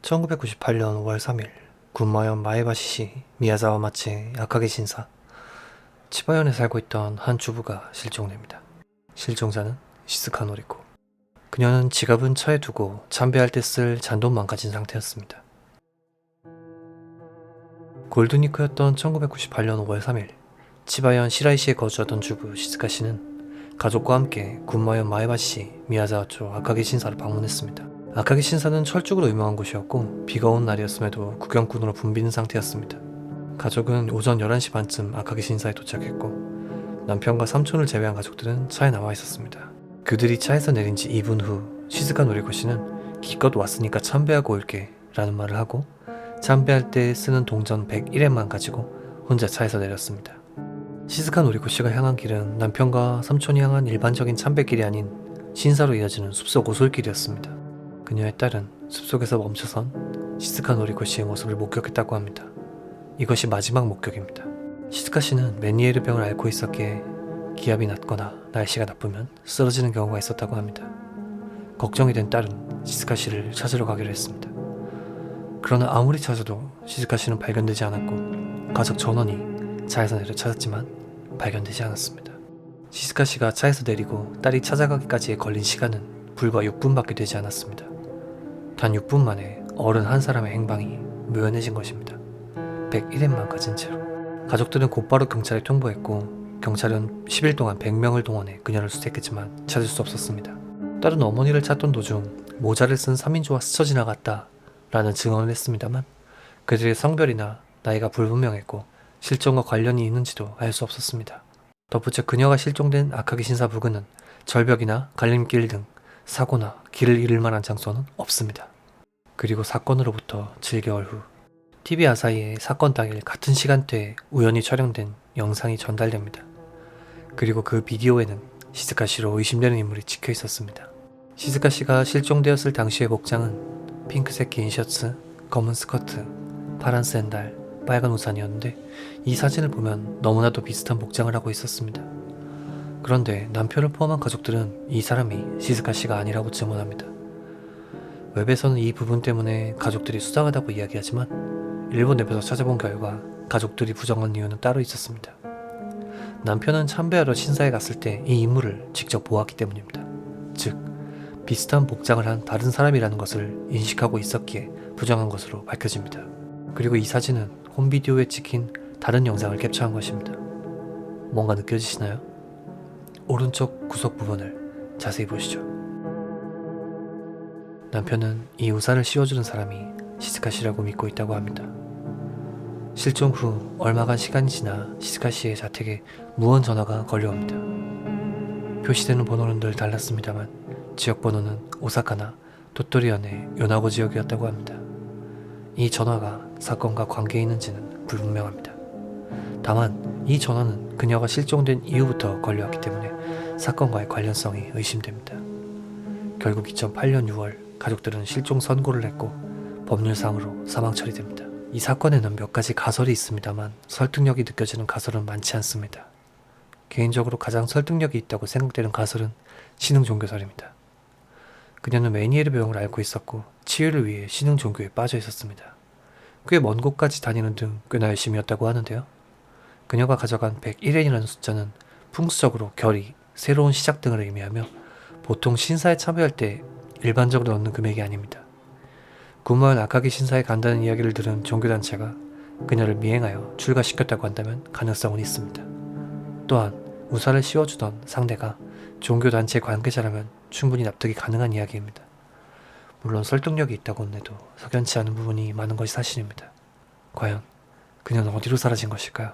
1998년 5월 3일 군마현 마에바시시 미야자와 마치의 아카게 신사. 치바현에 살고 있던 한 주부가 실종됩니다. 실종자는 시스카 노리코. 그녀는 지갑은 차에 두고 참배할 때 쓸 잔돈만 가진 상태였습니다. 골드니크였던 1998년 5월 3일 치바현 시라이시에 거주하던 주부 시스카 씨는 가족과 함께 군마현 마에바시 미야자와초 아카게 신사를 방문했습니다. 아카게 신사는 철쭉으로 유명한 곳이었고 비가 온 날이었음에도 구경꾼으로 붐비는 상태였습니다. 가족은 오전 11시 반쯤 아카게 신사에 도착했고 남편과 삼촌을 제외한 가족들은 차에 나와 있었습니다. 그들이 차에서 내린 지 2분 후 시스카 노리코 씨는 기껏 왔으니까 참배하고 올게 라는 말을 하고 참배할 때 쓰는 동전 101엔만 가지고 혼자 차에서 내렸습니다. 시스카 노리코 씨가 향한 길은 남편과 삼촌이 향한 일반적인 참배길이 아닌 신사로 이어지는 숲속 오솔길이었습니다. 그녀의 딸은 숲속에서 멈춰선 시스카 노리코 씨의 모습을 목격했다고 합니다. 이것이 마지막 목격입니다. 시스카 씨는 메니에르 병을 앓고 있었기에 기압이 낮거나 날씨가 나쁘면 쓰러지는 경우가 있었다고 합니다. 걱정이 된 딸은 시스카 씨를 찾으러 가기로 했습니다. 그러나 아무리 찾아도 시스카 씨는 발견되지 않았고 가족 전원이 차에서 내려 찾았지만 발견되지 않았습니다. 시스카 씨가 차에서 내리고 딸이 찾아가기까지의 걸린 시간은 불과 6분밖에 되지 않았습니다. 단 6분 만에 어른 한 사람의 행방이 묘연해진 것입니다. 101엔만 가진 채로. 가족들은 곧바로 경찰에 통보했고 경찰은 10일 동안 100명을 동원해 그녀를 수색했지만 찾을 수 없었습니다. 딸은 어머니를 찾던 도중 모자를 쓴 3인조와 스쳐 지나갔다 라는 증언을 했습니다만 그들의 성별이나 나이가 불분명했고 실종과 관련이 있는지도 알 수 없었습니다. 덧붙여 그녀가 실종된 아카게 신사 부근은 절벽이나 갈림길 등 사고나 길을 잃을 만한 장소는 없습니다. 그리고 사건으로부터 7개월 후 TV 아사히에 사건 당일 같은 시간대에 우연히 촬영된 영상이 전달됩니다. 그리고 그 비디오에는 시스카 씨로 의심되는 인물이 찍혀 있었습니다. 시스카 씨가 실종되었을 당시의 복장은 핑크색 긴 셔츠, 검은 스커트, 파란 샌들, 빨간 우산이었는데 이 사진을 보면 너무나도 비슷한 복장을 하고 있었습니다. 그런데 남편을 포함한 가족들은 이 사람이 시스카 씨가 아니라고 증언합니다. 웹에서는 이 부분 때문에 가족들이 수상하다고 이야기하지만 일본 웹에서 찾아본 결과 가족들이 부정한 이유는 따로 있었습니다. 남편은 참배하러 신사에 갔을 때 이 인물을 직접 보았기 때문입니다. 즉, 비슷한 복장을 한 다른 사람이라는 것을 인식하고 있었기에 부정한 것으로 밝혀집니다. 그리고 이 사진은 홈비디오에 찍힌 다른 영상을 캡처한 것입니다. 뭔가 느껴지시나요? 오른쪽 구석 부분을 자세히 보시죠. 남편은 이 우산을 씌워주는 사람이 시스카 씨라고 믿고 있다고 합니다. 실종 후 얼마간 시간이 지나 시스카 씨의 자택에 무원 전화가 걸려옵니다. 표시되는 번호는 늘 달랐습니다만 지역 번호는 오사카나 도토리현의 요나고 지역이었다고 합니다. 이 전화가 사건과 관계 있는지는 불분명합니다. 다만 이 전화는 그녀가 실종된 이후부터 걸려왔기 때문에 사건과의 관련성이 의심됩니다. 결국 2008년 6월 가족들은 실종 선고를 했고 법률상으로 사망 처리됩니다. 이 사건에는 몇 가지 가설이 있습니다만 설득력이 느껴지는 가설은 많지 않습니다. 개인적으로 가장 설득력이 있다고 생각되는 가설은 신흥 종교설입니다. 그녀는 메니에르 병을 앓고 있었고 치유를 위해 신흥 종교에 빠져 있었습니다. 꽤 먼 곳까지 다니는 등 꽤나 열심이었다고 하는데요. 그녀가 가져간 101엔이라는 숫자는 풍수적으로 결의, 새로운 시작 등을 의미하며 보통 신사에 참여할 때 일반적으로 넣는 금액이 아닙니다. 군마현 아카게 신사에 간다는 이야기를 들은 종교단체가 그녀를 미행하여 출가시켰다고 한다면 가능성은 있습니다. 또한 우산을 씌워주던 상대가 종교단체 관계자라면 충분히 납득이 가능한 이야기입니다. 물론 설득력이 있다고는 해도 석연치 않은 부분이 많은 것이 사실입니다. 과연 그녀는 어디로 사라진 것일까요?